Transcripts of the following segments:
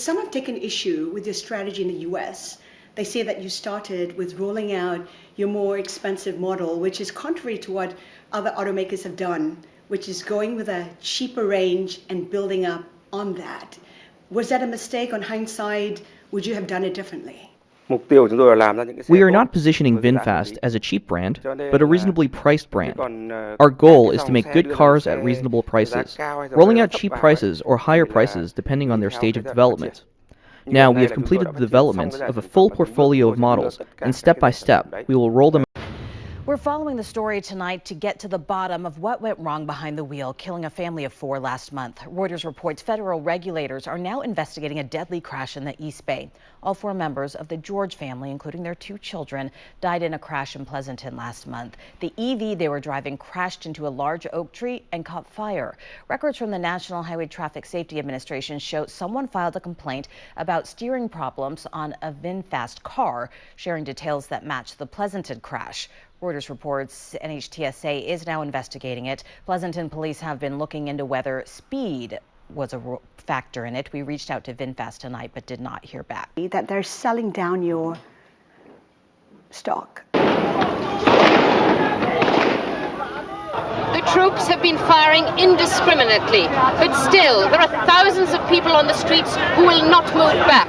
Some have taken issue with your strategy in the US. They say that you started with rolling out your more expensive model, which is contrary to what other automakers have done, which is going with a cheaper range and building up on that. Was that a mistake on hindsight? Would you have done it differently? We are not positioning VinFast as a cheap brand, but a reasonably priced brand. Our goal is to make good cars at reasonable prices, rolling out cheap prices or higher prices depending on their stage of development. Now, we have completed the development of a full portfolio of models, and step by step, we will roll them. We're following the story tonight to get to the bottom of what went wrong behind the wheel, killing a family of 4 last month. Reuters reports federal regulators are now investigating a deadly crash in the East Bay. All 4 members of the George family, including their 2 children, died in a crash in Pleasanton last month. The EV they were driving crashed into a large oak tree and caught fire. Records from the National Highway Traffic Safety Administration show someone filed a complaint about steering problems on a VinFast car, sharing details that match the Pleasanton crash. Reuters reports NHTSA is now investigating it. Pleasanton police have been looking into whether speed was a factor in it. We reached out to VinFast tonight but did not hear back. That they're selling down your stock. The troops have been firing indiscriminately, but still there are thousands of people on the streets who will not move back.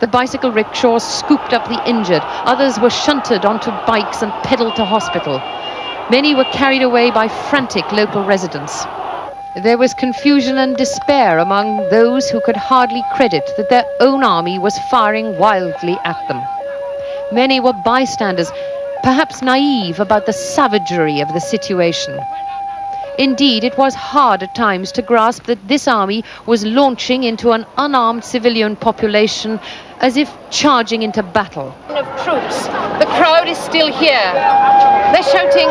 The bicycle rickshaws scooped up the injured. Others were shunted onto bikes and pedaled to hospital. Many were carried away by frantic local residents. There was confusion and despair among those who could hardly credit that their own army was firing wildly at them. Many were bystanders, perhaps naive about the savagery of the situation. Indeed, it was hard at times to grasp that this army was launching into an unarmed civilian population as if charging into battle. Of troops, the crowd is still here. They're shouting,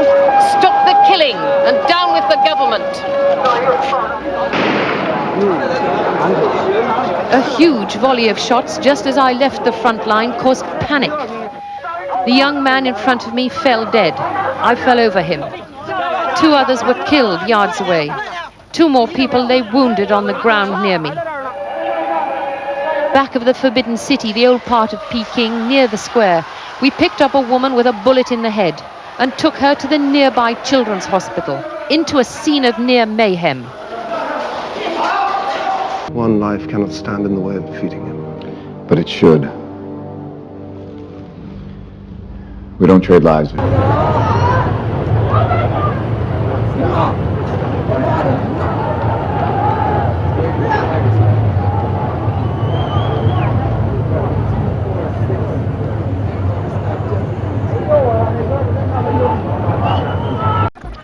"Stop the killing and down with the government." A huge volley of shots just as I left the front line caused panic. The young man in front of me fell dead. I fell over him. 2 others were killed yards away. 2 more people lay wounded on the ground near me. Back of the Forbidden City, the old part of Peking, near the square, we picked up a woman with a bullet in the head and took her to the nearby children's hospital, into a scene of near mayhem. One life cannot stand in the way of defeating him. But it should. We don't trade lives.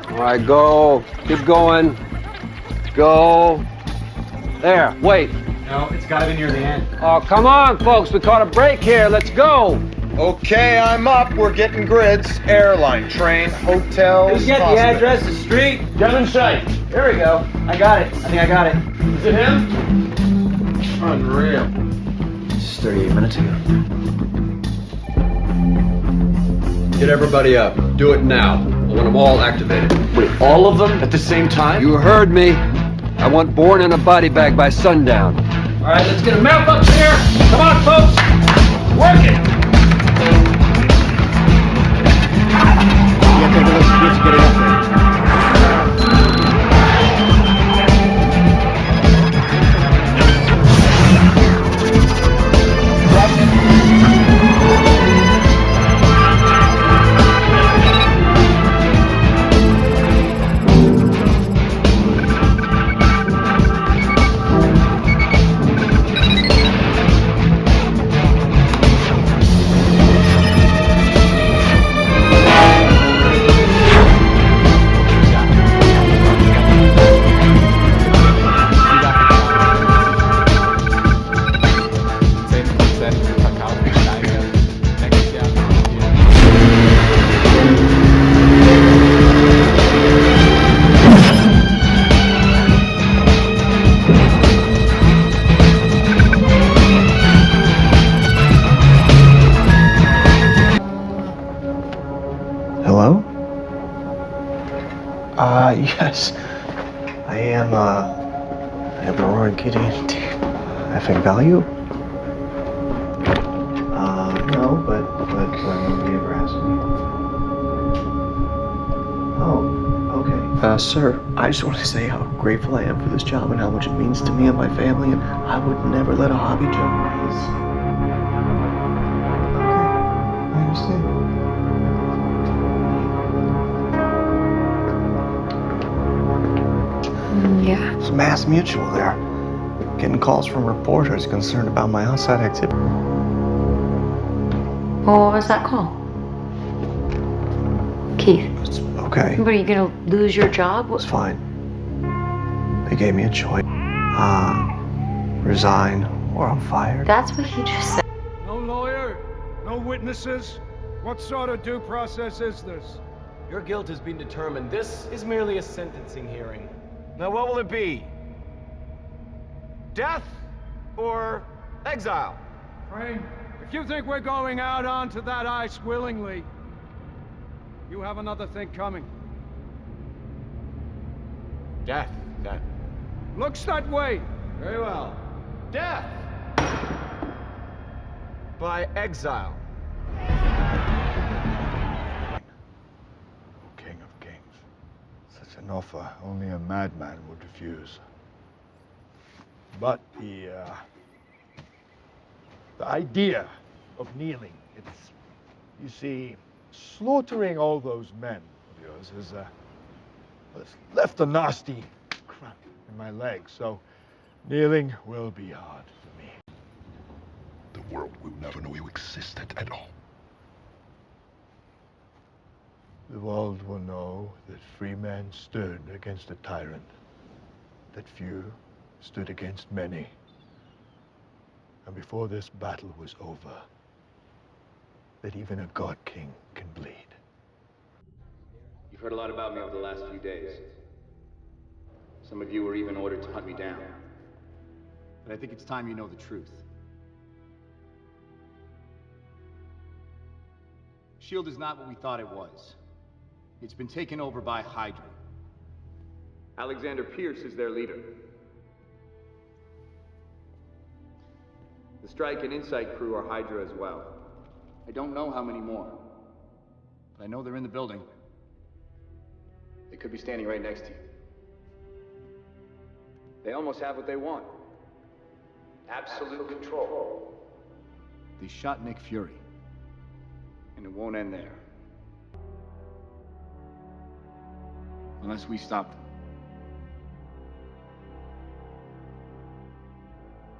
All right, go. Keep going. Go. There, wait. No, it's got to be near the end. Oh, come on, folks. We caught a break here. Let's go. Okay, I'm up. We're getting grids. Airline, train, hotels. Just get the address, the street. Devon Sight. There we go. I got it. I think I got it. Is it him? Unreal. This is 38 minutes ago. Get everybody up. Do it now. I want them all activated. Wait, all of them at the same time? You heard me. I want Bourne in a body bag by sundown. All right, let's get a map up here. Come on, folks. Work it. Yeah, take a look. Let's get it up there. Hello? Yes. I am the Roaring Kitty. effing value? No, but nobody ever asked me. Oh, okay. Sir, I just want to say how grateful I am for this job and how much it means to me and my family, and I would never let a hobby jeopardize. Okay, I understand. Yeah. It's Mass Mutual there. Getting calls from reporters concerned about my outside activity. Well, what was that call? Keith. It's okay. But are you gonna lose your job? It's fine. They gave me a choice. Resign or I'm fired. That's what he just said. No lawyer, no witnesses. What sort of due process is this? Your guilt has been determined. This is merely a sentencing hearing. Now what will it be? Death or exile? Crane, if you think we're going out onto that ice willingly, you have another thing coming. Death, then. Looks that way. Very well. Death! By exile. King of Kings. Such an offer only a madman would refuse. But the idea of kneeling, it's, you see, slaughtering all those men of yours has left a nasty crack in my leg, so kneeling will be hard for me. The world will never know you existed at all. The world will know that free men stood against a tyrant, that few stood against many. And before this battle was over, that even a god king can bleed. You've heard a lot about me over the last few days. Some of you were even ordered to hunt me down. But I think it's time you know the truth. S.H.I.E.L.D. is not what we thought it was. It's been taken over by Hydra. Alexander Pierce is their leader. The Strike and Insight crew are Hydra as well. I don't know how many more, but I know they're in the building. They could be standing right next to you. They almost have what they want. Absolute control. They shot Nick Fury, and it won't end there. Unless we stop them.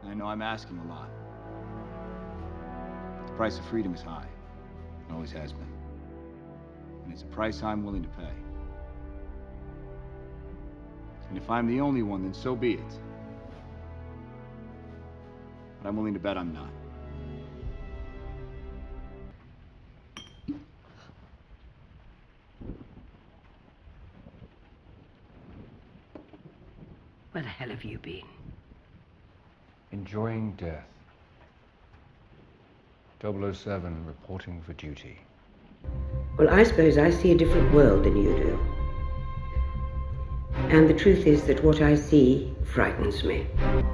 And I know I'm asking a lot. But the price of freedom is high. It always has been. And it's a price I'm willing to pay. And if I'm the only one, then so be it. But I'm willing to bet I'm not. Where the hell have you been? Enjoying death. 007 reporting for duty. Well, I suppose I see a different world than you do. And the truth is that what I see frightens me.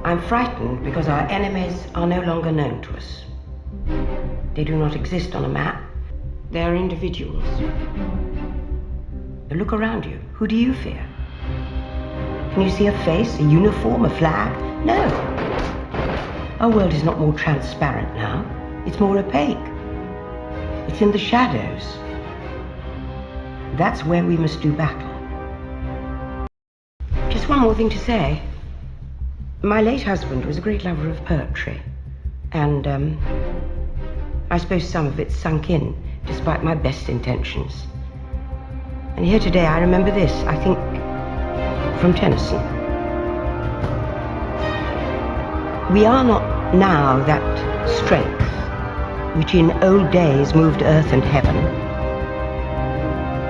I'm frightened because our enemies are no longer known to us. They do not exist on a map. They are individuals. Look around you. Who do you fear? Can you see a face, a uniform, a flag? No. Our world is not more transparent now. It's more opaque. It's in the shadows. That's where we must do battle. Just one more thing to say. My late husband was a great lover of poetry. And, I suppose some of it sunk in, despite my best intentions. And here today I remember this, I think, from Tennyson. We are not now that strength which in old days moved earth and heaven.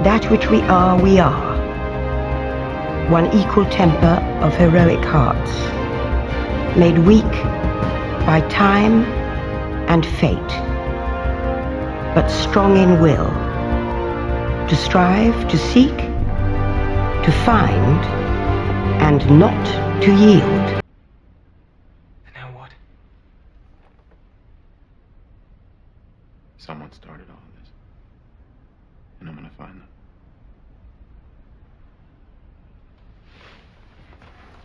That which we are, one equal temper of heroic hearts, made weak by time and fate, but strong in will, to strive, to seek, to find, and not to yield. And now what? Someone started all of this. And I'm gonna find them.